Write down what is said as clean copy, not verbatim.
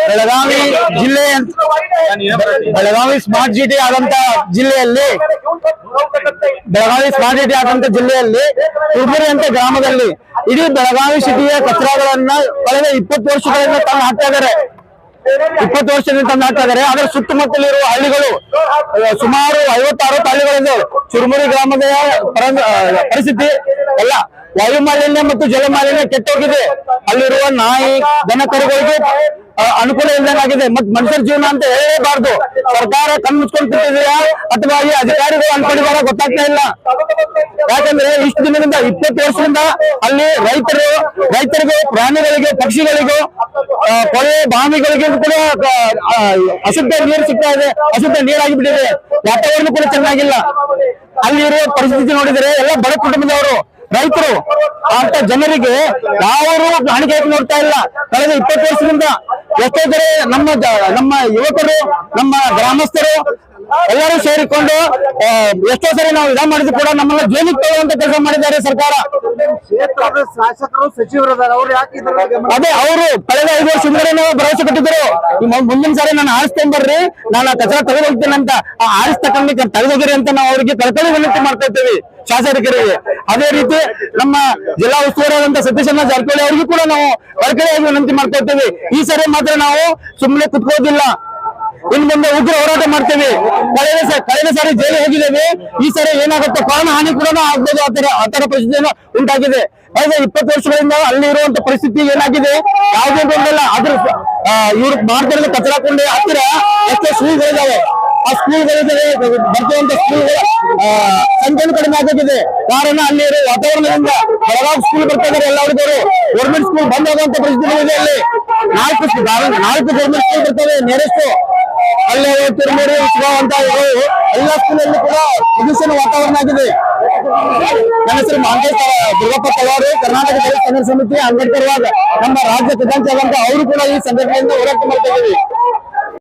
ಬೆಳಗಾವಿ ಜಿಲ್ಲೆ Belagavi smart city ಆದಂತ ಜಿಲ್ಲೆಯಲ್ಲಿ ತುರ್ಬುರಿ ಅಂತ ಗ್ರಾಮದಲ್ಲಿ ಇಡೀ ಬೆಳಗಾವಿ ಸಿಟಿಯ ಕಚರಾಗಳನ್ನ ಕಳೆದ 20 ವರ್ಷಗಳಿಂದ ತಂದು ಹಾಕ್ತಾ ಇದ್ದಾರೆ. 20 ವರ್ಷದಿಂದ ತಂದು ಹಾಕ್ತಾ ಇದ್ದಾರೆ. ಅದರ ಸುತ್ತಮುತ್ತಲಿರುವ ಹಳ್ಳಿಗಳು ಸುಮಾರು 56 ಹಳ್ಳಿಗಳಿಂದ ಚುರುಮುರಿ ಗ್ರಾಮದ ಪರಿಸ್ಥಿತಿ ಎಲ್ಲ ವಾಯು ಮಾಲಿನ್ಯ ಮತ್ತು ಜಲ ಮಾಲಿನ್ಯ ಕೆಟ್ಟೋಗಿದೆ. ಅಲ್ಲಿರುವ ನಾಯಿ ದನ ಕರುಗಳಿಗೆ ಅನುಕೂಲ ಇಲ್ಲದಾಗಿದೆ. ಮತ್ತೆ ಮನುಷ್ಯರ ಜೀವನ ಅಂತ ಹೇಳಲೇಬಾರ್ದು. ಸರ್ಕಾರ ಕಣ್ಣು ಮುಚ್ಕೊಂಡು ಕೂತಿದೆಯಾ ಅಥವಾ ಈ ಅಧಿಕಾರಿಗಳು ಅನ್ಕೊಂಡಿದಾರ ಗೊತ್ತಾಗ್ತಾ ಇಲ್ಲ. ಯಾಕಂದ್ರೆ ಇಷ್ಟು ದಿನದಿಂದ 20 ವರ್ಷದಿಂದ ಅಲ್ಲಿ ರೈತರಿಗೂ ಪ್ರಾಣಿಗಳಿಗೂ ಪಕ್ಷಿಗಳಿಗೂ ಕೊಳೆ ಬಾವಿಗಳಿಗೆ ಕೂಡ ಅಶುದ್ಧ ನೀರು ಸಿಗ್ತಾ ಇದೆ. ಅಶುದ್ಧ ನೀರಾಗಿಬಿಟ್ಟಿದೆ. ವಾತಾವರಣ ಕೂಡ ಚೆನ್ನಾಗಿಲ್ಲ. ಅಲ್ಲಿ ಇರುವ ಪರಿಸ್ಥಿತಿ ನೋಡಿದರೆ ಎಲ್ಲ ಬಡ ಕುಟುಂಬದವರು ರೈತರು ಅಂತ ಜನರಿಗೆ ಯಾರು ಕಾಣಿಕೆ ನೋಡ್ತಾ ಇಲ್ಲ. ಕಳೆದ 20 ವರ್ಷದಿಂದ ಎಷ್ಟೋ ಕಡೆ ನಮ್ಮ ಯುವಕರು ನಮ್ಮ ಗ್ರಾಮಸ್ಥರು ಎಲ್ಲರೂ ಸೇರಿಕೊಂಡು ಎಷ್ಟೋ ಸರಿ ನಾವು ಇದ ಮಾಡಿದ್ರು ಕೂಡ ನಮ್ಮನ್ನ ಜೈಲಿಗೆ ತಗೊಳ್ಳುವಂತ ಕೆಲಸ ಮಾಡಿದ್ದಾರೆ ಸರ್ಕಾರ. ಶಾಸಕರು ಸಚಿವರು ಅದೇ ಅವರು ಕಳೆದ 5 ವರ್ಷದಿಂದಲೇ ನಾವು ಭರವಸೆ ಕೊಟ್ಟಿದ್ರು. ಮುಂದಿನ ಸಾರಿ ನಾನು ಆರಿಸ್ತೇನೆ ಬರ್ರಿ, ನಾನು ಕಚರ ತೆಗೆದು ಹೋಗ್ತೇನೆ ಅಂತ. ಆ ಆರಿಸ್ತಕ್ಕಂಥ ತೆಗೆದೋಗಿರಿ ಅಂತ ನಾವು ಅವರಿಗೆ ಕಳಕಳಿ ವಿನಂತಿ ಮಾಡ್ತಾ ಇದ್ದೇವೆ ಶಾಸಕರಿಗೆ. ಅದೇ ರೀತಿ ನಮ್ಮ ಜಿಲ್ಲಾ ಉಸ್ತುವಾರಿಯಾದಂತ ಸತೀಶಣ್ಣ ಜಾರಕಿಹೊಳಿ ಅವರಿಗೂ ಕೂಡ ನಾವು ಕಳಕಳಿಯಾಗಿ ವಿನಂತಿ ಮಾಡ್ತಾ ಇದ್ದೇವೆ. ಈ ಸರಿ ಮಾತ್ರ ನಾವು ಸುಮ್ಮನೆ ಕುತ್ಕೋದಿಲ್ಲ, ಇನ್ ಮುಂದೆ ಉಗ್ರ ಹೋರಾಟ ಮಾಡ್ತೇವೆ. ಕಳೆದ ಸಾರಿ ಜೈಲು ಹೋಗಿದ್ದೇವೆ. ಈ ಸಾರಿ ಏನಾಗುತ್ತೆ ಪ್ರಾಣ ಹಾನಿ ಕೂಡ ಆಗ್ಬೋದು. ಆತರ ಪರಿಸ್ಥಿತಿಯನ್ನು ಉಂಟಾಗಿದೆ. ಕಳೆದ 20 ವರ್ಷಗಳಿಂದ ಅಲ್ಲಿ ಇರುವಂತ ಪರಿಸ್ಥಿತಿ ಏನಾಗಿದೆ ಯಾವುದೇ ಗೊಂದಲ್ಲ. ಆದ್ರೂ ಇವ್ರು ಮಾಡ್ತಿರೋದು ಕಚರಾ ಕೊಂಡೆ ಹತ್ತಿರ ಎಷ್ಟೋ ಸ್ಕೂಲ್ಗಳಿದ್ದಾವೆ. ಆ ಸ್ಕೂಲ್ಗಳಿದ್ದಾವೆ ಬರ್ತುವಂತ ಸ್ಕೂಲ್ಗಳ ಸಂಖ್ಯೆನೂ ಕಡಿಮೆ ಆಗೋಗಿದೆ. ಕಾರಣ ಅಲ್ಲಿ ಇರೋ ವಾತಾವರಣದಿಂದ ಬೆಳಗಾವಿ ಸ್ಕೂಲ್ ಬರ್ತಾ ಇದ್ದಾರೆ. ಎಲ್ಲ ಹುಡುಗರು ಗೌರ್ಮೆಂಟ್ ಸ್ಕೂಲ್ ಬಂದ್ ಆಗುವಂತ ಪರಿಸ್ಥಿತಿ ಇದೆ. ಅಲ್ಲಿ 4 ಗೌರ್ಮೆಂಟ್ ಸ್ಕೂಲ್ ಬರ್ತವೆ ನಿಯರೆಸ್ಟ್. ಅಲ್ಲೇ ತಿರುಮೂರು ಅಂತ ಎಲ್ಲ ಸ್ಕೂಲಲ್ಲಿ ಕೂಡ ಪ್ರದೂಷಣ ವಾತಾವರಣ ಆಗಿದೆ. ನನ್ನ ಹೆಸರು ಮಾಂತೇಶ್ ದುರ್ಗಪ್ಪ ತಳವಾರು, ಕರ್ನಾಟಕ ದಲಿತ ಸಂಘರ್ಷ ಸಮಿತಿ ಅಂಬೇಡ್ಕರ್ ವಾದ ನಮ್ಮ ರಾಜ್ಯ ಖಜಾಂಚಿ ಆದಂತ ಅವರು ಕೂಡ ಈ ಸಂಘಟನೆಯಿಂದ ಹೋರಾಟ ಮಾಡ್ತಾ ಇದ್ದೀವಿ.